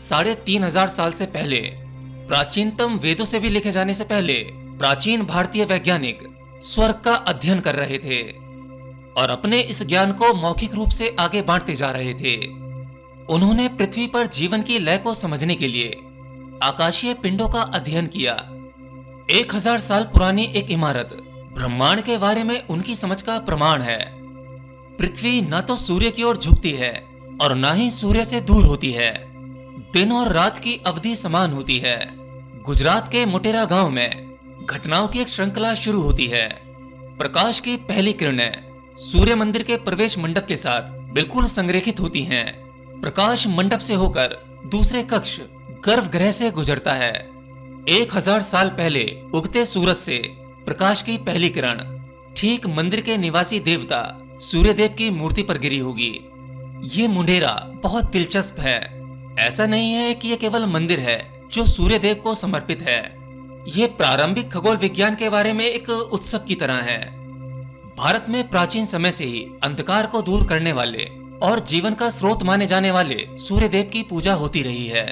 3,500 साल से पहले, प्राचीनतम वेदों से भी लिखे जाने से पहले, प्राचीन भारतीय वैज्ञानिक स्वर्ग का अध्ययन कर रहे थे और अपने इस ज्ञान को मौखिक रूप से आगे बांटते जा रहे थे। उन्होंने पृथ्वी पर जीवन की लय को समझने के लिए आकाशीय पिंडों का अध्ययन किया। 1,000 साल पुरानी एक इमारत ब्रह्मांड के बारे में उनकी समझ का प्रमाण है। पृथ्वी न तो सूर्य की ओर झुकती है और न ही सूर्य से दूर होती है। दिन और रात की अवधि समान होती है। गुजरात के मोटेरा गांव में घटनाओं की एक श्रृंखला शुरू होती है। प्रकाश की पहली किरणें सूर्य मंदिर के प्रवेश मंडप के साथ बिल्कुल संरेखित होती हैं। प्रकाश मंडप से होकर दूसरे कक्ष गर्भगृह से गुजरता है। 1,000 साल पहले उगते सूरज से प्रकाश की पहली किरण ठीक मंदिर के निवासी देवता सूर्यदेव की मूर्ति पर गिरी होगी। ये मुंडेरा बहुत दिलचस्प है। ऐसा नहीं है कि यह केवल मंदिर है जो सूर्यदेव को समर्पित है। ये प्रारंभिक खगोल विज्ञान के बारे में एक उत्सव की तरह है। भारत में प्राचीन समय से ही अंधकार को दूर करने वाले और जीवन का स्रोत माने जाने वाले सूर्यदेव की पूजा होती रही है।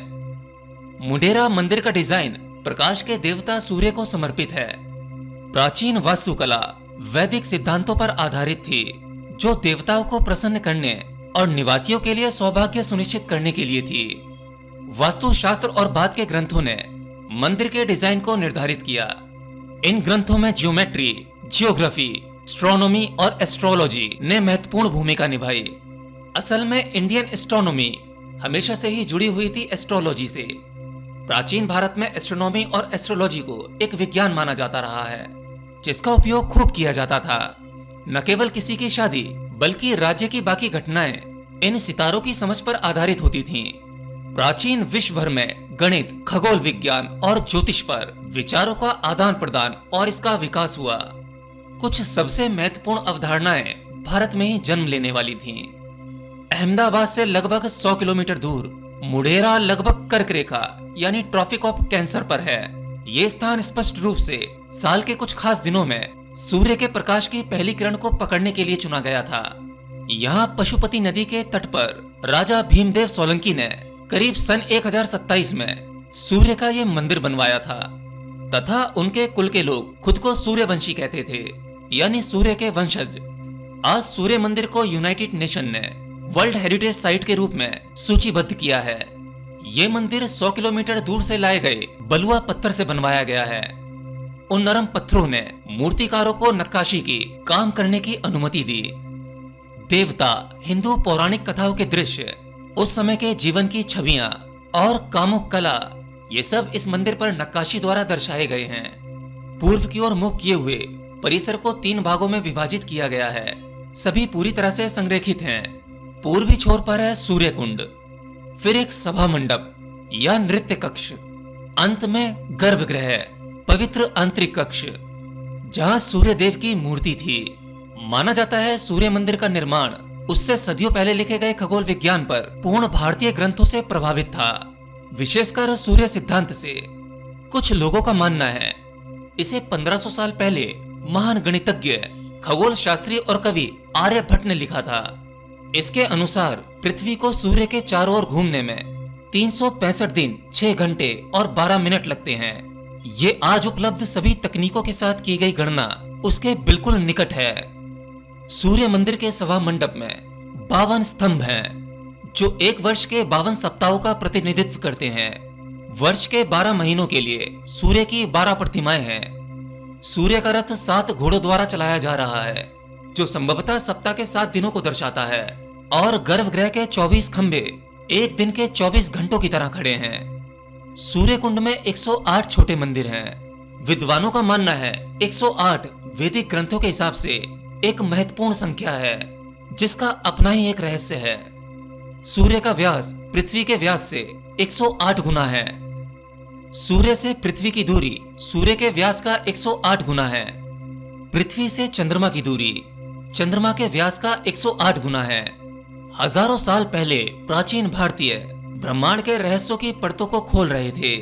मुंडेरा मंदिर का डिजाइन प्रकाश के देवता सूर्य को समर्पित है। प्राचीन वास्तुकला वैदिक सिद्धांतों पर आधारित थी, जो देवताओं को प्रसन्न करने और निवासियों के लिए सौभाग्य सुनिश्चित करने के लिए थी। वास्तुशास्त्र और बाद के ग्रंथों ने मंदिर के डिजाइन को निर्धारित किया। इन ग्रंथों में ज्योमेट्री, जियोग्राफी, एस्ट्रोनॉमी और एस्ट्रोलॉजी ने महत्वपूर्ण भूमिका निभाई। असल में इंडियन एस्ट्रोनॉमी हमेशा से ही जुड़ी हुई थी एस्ट्रोलॉजी से। प्राचीन भारत में एस्ट्रोनॉमी और एस्ट्रोलॉजी को एक विज्ञान माना जाता रहा है, जिसका उपयोग खूब किया जाता था। न केवल किसी की शादी बल्कि राज्य की बाकी घटनाएं इन सितारों की समझ पर आधारित होती थीं। प्राचीन विश्व भर में गणित, खगोल विज्ञान और ज्योतिष पर विचारों का आदान प्रदान और इसका विकास हुआ। कुछ सबसे महत्वपूर्ण अवधारणाएं भारत में ही जन्म लेने वाली थीं। अहमदाबाद से लगभग 100 किलोमीटर दूर मुंडेरा लगभग कर्क रेखा यानी ट्रॉपिक ऑफ कैंसर पर है। ये स्थान स्पष्ट रूप से साल के कुछ खास दिनों में सूर्य के प्रकाश की पहली किरण को पकड़ने के लिए चुना गया था। यहाँ पशुपति नदी के तट पर राजा भीमदेव सोलंकी ने करीब सन 1027 में सूर्य का ये मंदिर बनवाया था तथा उनके कुल के लोग खुद को सूर्यवंशी कहते थे, यानी सूर्य के वंशज। आज सूर्य मंदिर को यूनाइटेड नेशन ने वर्ल्ड हेरिटेज साइट के रूप में सूचीबद्ध किया है। ये मंदिर 100 किलोमीटर दूर से लाए गए बलुआ पत्थर से बनवाया गया है। उन नरम पत्थरों ने मूर्तिकारों को नक्काशी की काम करने की अनुमति दी। देवता, हिंदू पौराणिक कथाओं के दृश्य, उस समय के जीवन की छवियां और कामुक कला, ये सब इस मंदिर पर नक्काशी द्वारा दर्शाए गए हैं। पूर्व की ओर मुख किए हुए परिसर को 3 भागों में विभाजित किया गया है। सभी पूरी तरह से संरेखित हैं। पूर्वी छोर पर है सूर्य कुंड, फिर एक सभा मंडप या नृत्य कक्ष, अंत में गर्भगृह, पवित्र आंतरिक कक्ष, जहां सूर्यदेव की मूर्ति थी। माना जाता है सूर्य मंदिर का निर्माण उससे सदियों पहले लिखे गए खगोल विज्ञान पर पूर्ण भारतीय ग्रंथों से प्रभावित था, विशेषकर सूर्य सिद्धांत से। कुछ लोगों का मानना है इसे 1500 साल पहले महान गणितज्ञ, खगोल शास्त्री और कवि आर्यभट्ट ने लिखा था। इसके अनुसार पृथ्वी को सूर्य के चारों ओर घूमने में 365 दिन, 6 घंटे और 12 मिनट लगते हैं। ये आज उपलब्ध सभी तकनीकों के साथ की गई गणना उसके बिल्कुल निकट है। सूर्य मंदिर के सभा मंडप में 52 स्तंभ हैं, जो एक वर्ष के 52 सप्ताहों का प्रतिनिधित्व करते हैं। वर्ष के 12 महीनों के लिए सूर्य की 12 प्रतिमाएं हैं। सूर्य का रथ 7 घोड़ों द्वारा चलाया जा रहा है, जो संभवतः सप्ताह के 7 दिनों को दर्शाता है। और गर्भगृह के 24 खंभे एक दिन के 24 घंटों की तरह खड़े हैं। सूर्य कुंड में 108 छोटे मंदिर हैं। विद्वानों का मानना है 108 वैदिक ग्रंथों के हिसाब से एक महत्वपूर्ण संख्या है, जिसका अपना ही एक रहस्य है। सूर्य का व्यास पृथ्वी के व्यास से 108 गुना है। सूर्य से पृथ्वी की दूरी सूर्य के व्यास का 108 गुना है। पृथ्वी से चंद्रमा की दूरी चंद्रमा के व्यास का 108 गुना है। हजारों साल पहले प्राचीन भारतीय ब्रह्मांड के रहस्यों की परतों को खोल रहे थे।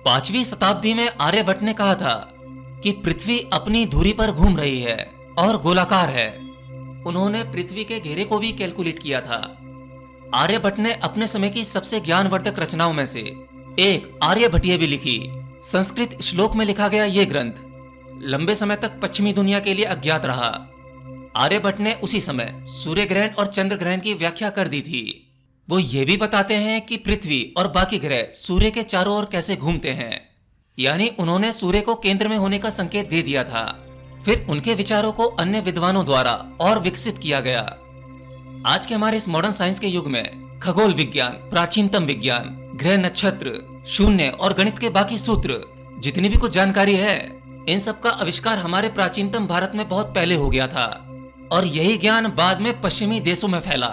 5वीं शताब्दी में आर्यभट्ट ने कहा था कि पृथ्वी अपनी धुरी पर घूम रही है और गोलाकार है। उन्होंने पृथ्वी के घेरे को भी कैलकुलेट किया था। आर्यभट्ट ने अपने समय की सबसे ज्ञानवर्धक रचनाओं में से एक आर्यभट्टीय भी लिखी। संस्कृत श्लोक में लिखा गया ये ग्रंथ लंबे समय तक पश्चिमी दुनिया के लिए अज्ञात रहा। आर्यभट्ट ने उसी समय सूर्य ग्रहण और चंद्र ग्रहण की व्याख्या कर दी थी। वो ये भी बताते हैं कि पृथ्वी और बाकी ग्रह सूर्य के चारों ओर कैसे घूमते हैं, यानी उन्होंने सूर्य को केंद्र में होने का संकेत दे दिया था। फिर उनके विचारों को अन्य विद्वानों द्वारा और विकसित किया गया। आज के हमारे इस मॉडर्न साइंस के युग में खगोल विज्ञान, प्राचीनतम विज्ञान, ग्रह नक्षत्र, शून्य और गणित के बाकी सूत्र, जितनी भी कुछ जानकारी है, इन सब का आविष्कार हमारे प्राचीनतम भारत में बहुत पहले हो गया था और यही ज्ञान बाद में पश्चिमी देशों में फैला।